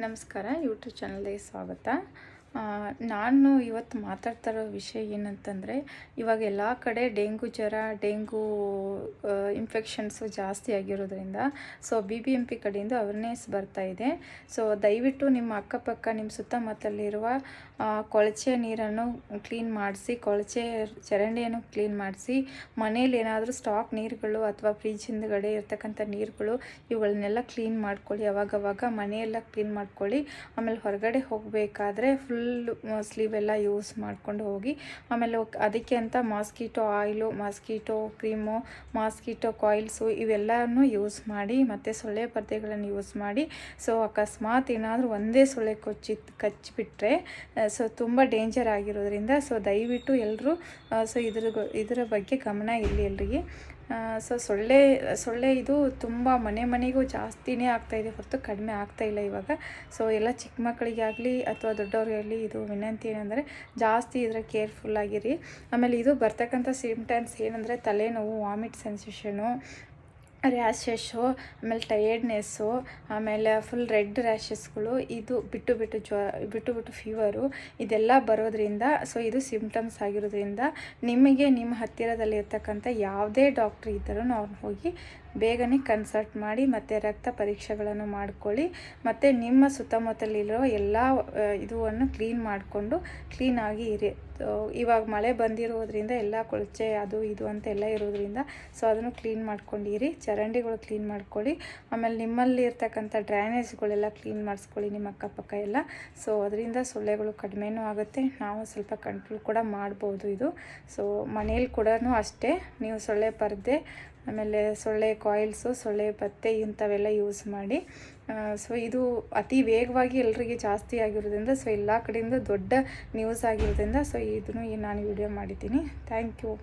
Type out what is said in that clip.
ನಮಸ್ಕಾರ, ಯೂಟ್ಯೂಬ್ ಚಾನಲ್ಗೆ ಸ್ವಾಗತ. ನಾನು ಇವತ್ತು ಮಾತಾಡ್ತಾ ಇರೋ ವಿಷಯ ಏನಂತಂದರೆ, ಇವಾಗ ಎಲ್ಲ ಕಡೆ ಡೆಂಗು ಜ್ವರ, ಡೆಂಗು ಇನ್ಫೆಕ್ಷನ್ಸು ಜಾಸ್ತಿ ಆಗಿರೋದ್ರಿಂದ BBMP ಕಡೆಯಿಂದ ಅವೇರ್ನೆಸ್ ಬರ್ತಾ ಇದೆ. ದಯವಿಟ್ಟು ನಿಮ್ಮ ಅಕ್ಕಪಕ್ಕ, ನಿಮ್ಮ ಸುತ್ತಮುತ್ತಲಿರುವ ಕೊಳಚೆ ನೀರನ್ನು ಕ್ಲೀನ್ ಮಾಡಿಸಿ, ಕೊಳಚೆ ಚರಂಡಿಯನ್ನು ಕ್ಲೀನ್ ಮಾಡಿಸಿ, ಮನೇಲಿ ಏನಾದರೂ ಸ್ಟಾಕ್ ನೀರುಗಳು ಅಥವಾ ಫ್ರಿಜ್ ಹಿಂದ್ಗಡೆ ಇರ್ತಕ್ಕಂಥ ನೀರುಗಳು ಇವುಗಳನ್ನೆಲ್ಲ ಕ್ಲೀನ್ ಮಾಡ್ಕೊಳ್ಳಿ. ಅವಾಗವಾಗ ಮನೆಯೆಲ್ಲ ಕ್ಲೀನ್ ಮಾಡ್ಕೊಳ್ಳಿ. ಆಮೇಲೆ ಹೊರಗಡೆ ಹೋಗಬೇಕಾದ್ರೆ ಫುಲ್ ಸ್ಲೀವ್ ಎಲ್ಲ ಯೂಸ್ ಮಾಡ್ಕೊಂಡು ಹೋಗಿ. ಆಮೇಲೆ ಅದಕ್ಕೆ ಅಂತ mosquito oil, mosquito cream, mosquito coils ಇವೆಲ್ಲನೂ ಯೂಸ್ ಮಾಡಿ, ಮತ್ತು ಸೊಳ್ಳೆ ಪರ್ದೆಗಳನ್ನು ಯೂಸ್ ಮಾಡಿ. ಅಕಸ್ಮಾತ್ ಏನಾದರೂ ಒಂದೇ ಸೊಳ್ಳೆ ಕಚ್ಚಿಬಿಟ್ರೆ ತುಂಬ ಡೇಂಜರ್ ಆಗಿರೋದ್ರಿಂದ ದಯವಿಟ್ಟು ಎಲ್ಲರೂ ಇದರ ಬಗ್ಗೆ ಗಮನ ಇರಲಿ ಎಲ್ರಿಗೆ. ಸೊಳ್ಳೆ ಇದು ತುಂಬ ಮನೆಗೂ ಜಾಸ್ತಿನೇ ಆಗ್ತಾಯಿದೆ ಹೊರತು ಕಡಿಮೆ ಆಗ್ತಾಯಿಲ್ಲ ಇವಾಗ. ಎಲ್ಲ ಚಿಕ್ಕ ಮಕ್ಕಳಿಗೆ ಆಗಲಿ ಅಥವಾ ದೊಡ್ಡವ್ರಿಗಾಗಲಿ ಇದು ವಿನಂತಿ ಏನಂದರೆ ಜಾಸ್ತಿ ಇದರ ಕೇರ್ಫುಲ್ಲಾಗಿರಿ. ಆಮೇಲೆ ಇದು ಬರ್ತಕ್ಕಂಥ ಸಿಮ್ಟಮ್ಸ್ ಏನಂದರೆ ತಲೆನೋವು, ವಾಮಿಟ್ ಸೆನ್ಸೇಷನು, ರ್ಯಾಷಸ್ಸು, ಆಮೇಲೆ ಟಯರ್ಡ್ನೆಸ್ಸು, ಆಮೇಲೆ ಫುಲ್ ರೆಡ್ ರ್ಯಾಷಸ್ಗಳು, ಇದು ಬಿಟ್ಟು ಫೀವರು, ಇದೆಲ್ಲ ಬರೋದ್ರಿಂದ ಇದು ಸಿಮ್ಟಮ್ಸ್ ಆಗಿರೋದ್ರಿಂದ ನಿಮಗೆ ನಿಮ್ಮ ಹತ್ತಿರದಲ್ಲಿ ಇರ್ತಕ್ಕಂಥ ಯಾವುದೇ ಡಾಕ್ಟ್ರ್ ಇದ್ದರೂ ಅವ್ರನ್ನ ಹೋಗಿ ಬೇಗನೆ ಕನ್ಸಲ್ಟ್ ಮಾಡಿ ಮತ್ತು ರಕ್ತ ಪರೀಕ್ಷೆಗಳನ್ನು ಮಾಡ್ಕೊಳ್ಳಿ. ಮತ್ತು ನಿಮ್ಮ ಸುತ್ತಮುತ್ತಲಿರೋ ಎಲ್ಲ ಇದನ್ನು ಕ್ಲೀನ್ ಮಾಡಿಕೊಂಡು ಕ್ಲೀನಾಗಿ ಇರಿ. ಇವಾಗ ಮಳೆ ಬಂದಿರೋದ್ರಿಂದ ಎಲ್ಲ ಕೊಳಚೆ ಅದು ಇದು ಅಂತ ಎಲ್ಲ ಇರೋದ್ರಿಂದ ಅದನ್ನು ಕ್ಲೀನ್ ಮಾಡ್ಕೊಂಡಿರಿ. ಚರಂಡಿಗಳು ಕ್ಲೀನ್ ಮಾಡ್ಕೊಳ್ಳಿ. ಆಮೇಲೆ ನಿಮ್ಮಲ್ಲಿ ಇರ್ತಕ್ಕಂಥ ಡ್ರೈನೇಜ್ಗಳೆಲ್ಲ ಕ್ಲೀನ್ ಮಾಡಿಸ್ಕೊಳ್ಳಿ ನಿಮ್ಮ ಅಕ್ಕಪಕ್ಕ ಎಲ್ಲ. ಅದರಿಂದ ಸೊಳ್ಳೆಗಳು ಕಡಿಮೆನೂ ಆಗುತ್ತೆ, ನಾವು ಸ್ವಲ್ಪ ಕಂಟ್ರೋಲ್ ಕೂಡ ಮಾಡ್ಬೋದು. ಇದು ಮನೇಲಿ ಕೂಡ ಅಷ್ಟೇ, ನೀವು ಸೊಳ್ಳೆ ಪರ್ದೆ, ಆಮೇಲೆ ಸೊಳ್ಳೆ ಕಾಯಿಲ್ಸು, ಸೊಳ್ಳೆ ಪತ್ತೆ ಇಂಥವೆಲ್ಲ ಯೂಸ್ ಮಾಡಿ. ಇದು ಅತಿ ವೇಗವಾಗಿ ಎಲ್ರಿಗೆ ಜಾಸ್ತಿ ಆಗಿರೋದ್ರಿಂದ ಎಲ್ಲ ಕಡೆಯಿಂದ ದೊಡ್ಡ ನ್ಯೂಸ್ ಆಗಿರೋದ್ರಿಂದ ಇದನ್ನು ನಾನು ವಿಡಿಯೋ ಮಾಡಿದ್ದೀನಿ. Thank you.